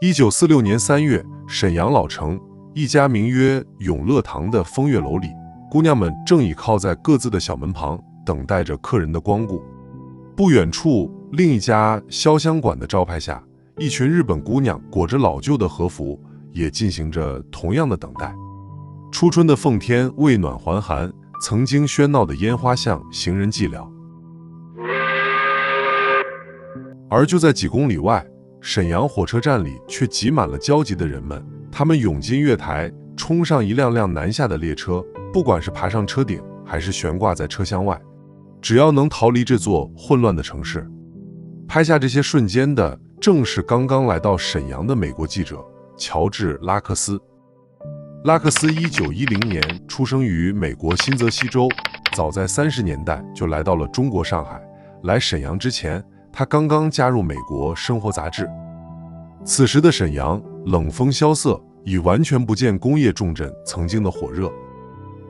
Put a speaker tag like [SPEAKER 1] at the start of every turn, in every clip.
[SPEAKER 1] 1946年3月，沈阳老城一家名曰永乐堂的风月楼里，姑娘们正倚靠在各自的小门旁，等待着客人的光顾。不远处，另一家潇湘馆的招牌下，一群日本姑娘裹着老旧的和服，也进行着同样的等待。初春的奉天未暖还寒，曾经喧闹的烟花巷行人寂寥。而就在几公里外，沈阳火车站里却挤满了焦急的人们，他们涌进月台，冲上一辆辆南下的列车，不管是爬上车顶，还是悬挂在车厢外，只要能逃离这座混乱的城市。拍下这些瞬间的，正是刚刚来到沈阳的美国记者乔治·拉克斯。拉克斯1910年出生于美国新泽西州，早在30年代就来到了中国上海。来沈阳之前，他刚刚加入美国生活杂志。此时的沈阳冷风萧瑟，已完全不见工业重镇曾经的火热。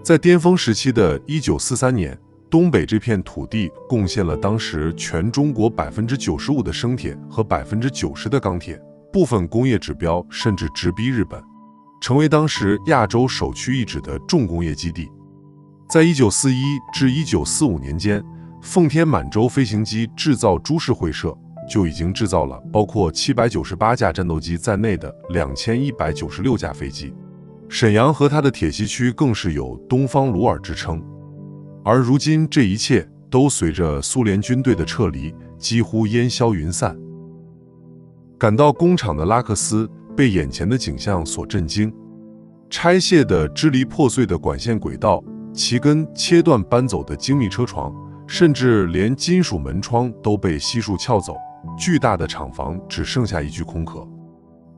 [SPEAKER 1] 在巅峰时期的1943年，东北这片土地贡献了当时全中国95%的生铁和90%的钢铁，部分工业指标甚至直逼日本，成为当时亚洲首屈一指的重工业基地。在1941至1945年间，奉天满洲飞行机制造株式会社就已经制造了包括798架战斗机在内的2196架飞机。沈阳和它的铁西区更是有东方鲁尔之称。而如今这一切都随着苏联军队的撤离几乎烟消云散。赶到工厂的拉克斯被眼前的景象所震惊，拆卸的支离破碎的管线轨道，其根切断搬走的精密车床，甚至连金属门窗都被悉数撬走，巨大的厂房只剩下一具空壳。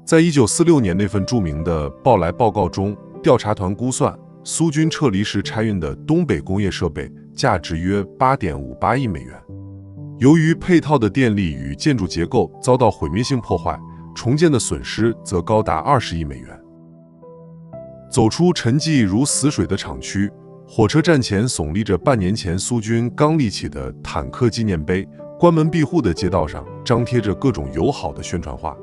[SPEAKER 1] 在1946年那份著名的报来报告中，调查团估算苏军撤离时拆运的东北工业设备价值约8.58亿美元。由于配套的电力与建筑结构遭到毁灭性破坏，重建的损失则高达20亿美元。走出沉寂如死水的厂区，火车站前耸立着半年前苏军刚立起的坦克纪念碑，关门闭户的街道上张贴着各种友好的宣传画。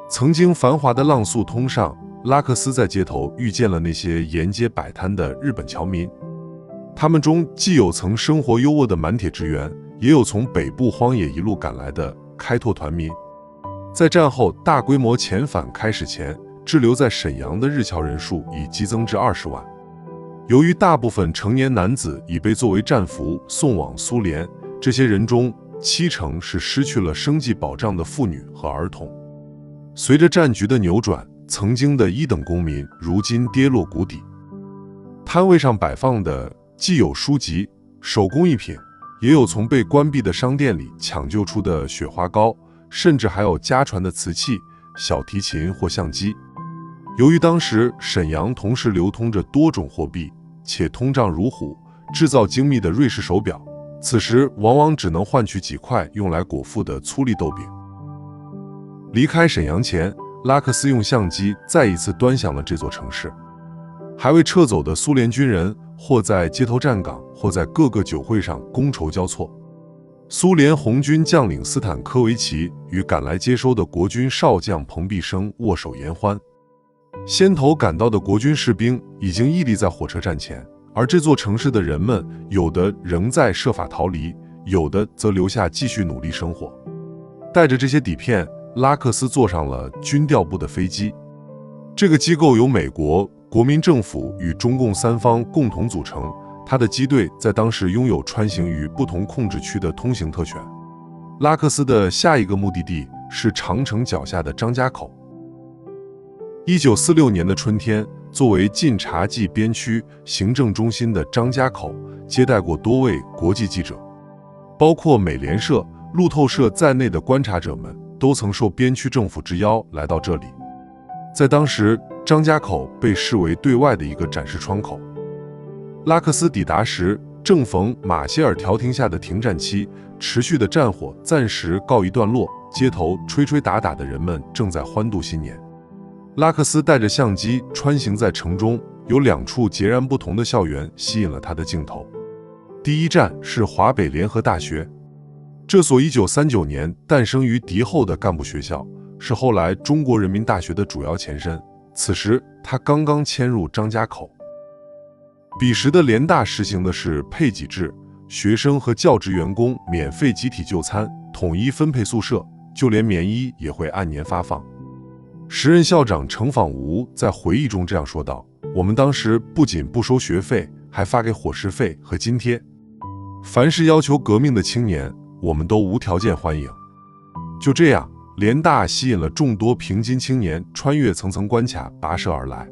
[SPEAKER 1] 曾经繁华的浪速通上，拉克斯在街头遇见了那些沿街摆摊的日本侨民，他们中既有曾生活优渥的满铁职员，也有从北部荒野一路赶来的开拓团民。在战后大规模遣返开始前，滞留在沈阳的日侨人数已激增至20万。由于大部分成年男子已被作为战俘送往苏联，这些人中70%是失去了生计保障的妇女和儿童。随着战局的扭转，曾经的一等公民如今跌落谷底。摊位上摆放的既有书籍、手工艺品，也有从被关闭的商店里抢救出的雪花膏，甚至还有家传的瓷器、小提琴或相机。由于当时沈阳同时流通着多种货币，且通胀如虎，制造精密的瑞士手表，此时往往只能换取几块用来果腹的粗粒豆饼。离开沈阳前，拉克斯用相机再一次端详了这座城市。还未撤走的苏联军人，或在街头站岗，或在各个酒会上觥筹交错。苏联红军将领斯坦科维奇与赶来接收的国军少将彭毕生握手言欢。先头赶到的国军士兵已经屹立在火车站前，而这座城市的人们，有的仍在设法逃离，有的则留下继续努力生活。带着这些底片，拉克斯坐上了军调部的飞机。这个机构由美国国民政府与中共三方共同组成，他的机队在当时拥有穿行于不同控制区的通行特权。拉克斯的下一个目的地是长城脚下的张家口。1946年的春天，作为晋察冀边区行政中心的张家口，接待过多位国际记者，包括美联社、路透社在内的观察者们都曾受边区政府之邀来到这里。在当时，张家口被视为对外的一个展示窗口。拉克斯抵达时，正逢马歇尔调停下的停战期，持续的战火暂时告一段落，街头吹吹打打的人们正在欢度新年。拉克斯带着相机穿行在城中，有2处截然不同的校园吸引了他的镜头。第一站是华北联合大学，这所1939年诞生于敌后的干部学校，是后来中国人民大学的主要前身。此时他刚刚迁入张家口。彼时的联大实行的是配给制，学生和教职员工免费集体就餐，统一分配宿舍，就连棉衣也会按年发放。时任校长程仿吾在回忆中这样说道：“我们当时不仅不收学费，还发给伙食费和津贴。凡是要求革命的青年，我们都无条件欢迎。”就这样，联大吸引了众多平津青年穿越层层关卡跋涉而来。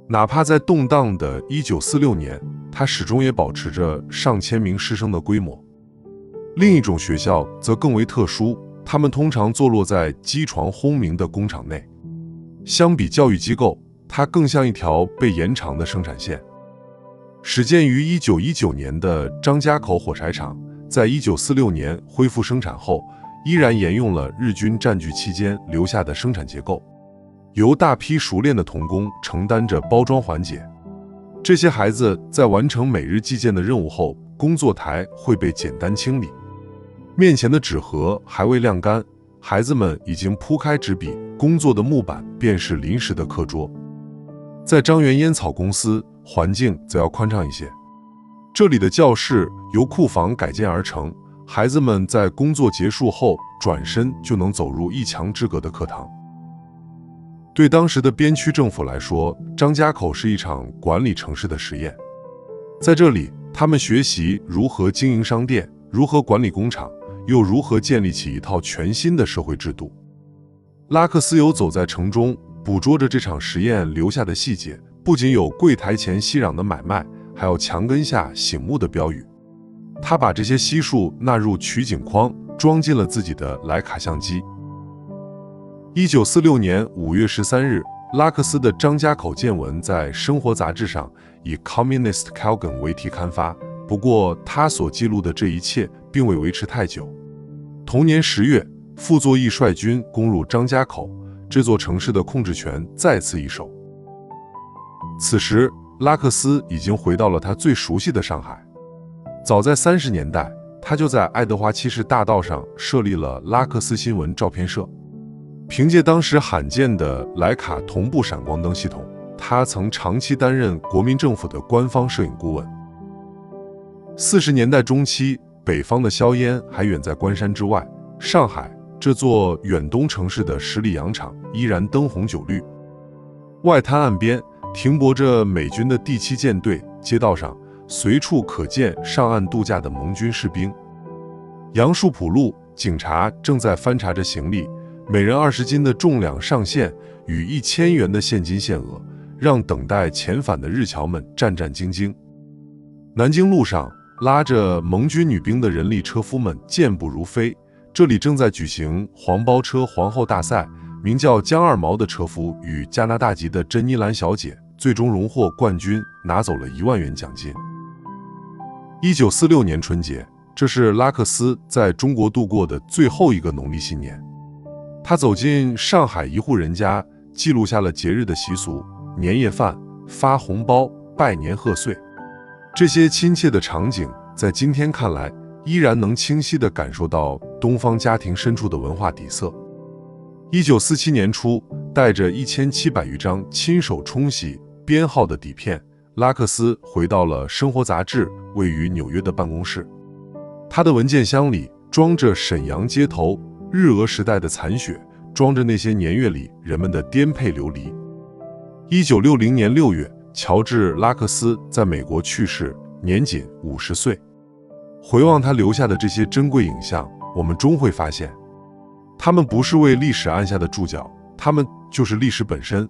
[SPEAKER 1] 哪怕在动荡的1946年，它始终也保持着上千名师生的规模。另一种学校则更为特殊，它们通常坐落在机床轰鸣的工厂内。相比教育机构，它更像一条被延长的生产线。始建于1919年的张家口火柴厂，在1946年恢复生产后，依然沿用了日军占据期间留下的生产结构，由大批熟练的童工承担着包装环节。这些孩子在完成每日计件的任务后，工作台会被简单清理，面前的纸盒还未晾干，孩子们已经铺开纸笔，工作的木板便是临时的课桌。在张园烟草公司，环境则要宽敞一些，这里的教室由库房改建而成，孩子们在工作结束后转身就能走入一墙之隔的课堂。对当时的边区政府来说，张家口是一场管理城市的实验。在这里，他们学习如何经营商店，如何管理工厂，又如何建立起一套全新的社会制度。拉克斯游走在城中，捕捉着这场实验留下的细节，不仅有柜台前熙攘的买卖，还有墙根下醒目的标语。他把这些悉数纳入取景框，装进了自己的徕卡相机。1946年5月13日，拉克斯的张家口见闻在《生活》杂志上以 Communist Calgon 为题刊发。不过，他所记录的这一切并未维持太久。同年10月，傅作义率军攻入张家口，这座城市的控制权再次易手。此时，拉克斯已经回到了他最熟悉的上海。早在30年代，他就在爱德华七世大道上设立了拉克斯新闻照片社。凭借当时罕见的徕卡同步闪光灯系统，他曾长期担任国民政府的官方摄影顾问。40年代中期，北方的硝烟还远在关山之外，上海这座远东城市的十里洋场依然灯红酒绿。外滩岸边停泊着美军的第7舰队，街道上随处可见上岸度假的盟军士兵。杨树浦路，警察正在翻查着行李，每人20斤的重量上限与1000元的现金限额，让等待遣返的日侨们战战兢兢。南京路上，拉着盟军女兵的人力车夫们健步如飞，这里正在举行黄包车皇后大赛，名叫江二毛的车夫与加拿大籍的珍妮兰小姐最终荣获冠军，拿走了1万元奖金。1946年春节，这是拉克斯在中国度过的最后一个农历新年。他走进上海一户人家，记录下了节日的习俗，年夜饭、发红包、拜年贺岁。这些亲切的场景，在今天看来，依然能清晰地感受到东方家庭深处的文化底色。1947年初，带着1700余张亲手冲洗编号的底片，拉克斯回到了《生活》杂志位于纽约的办公室。他的文件箱里装着沈阳街头日俄时代的残雪，装着那些年月里人们的颠沛流离。1960年6月，乔治·拉克斯在美国去世，年仅50岁。回望他留下的这些珍贵影像，我们终会发现，他们不是为历史按下的注脚，他们就是历史本身。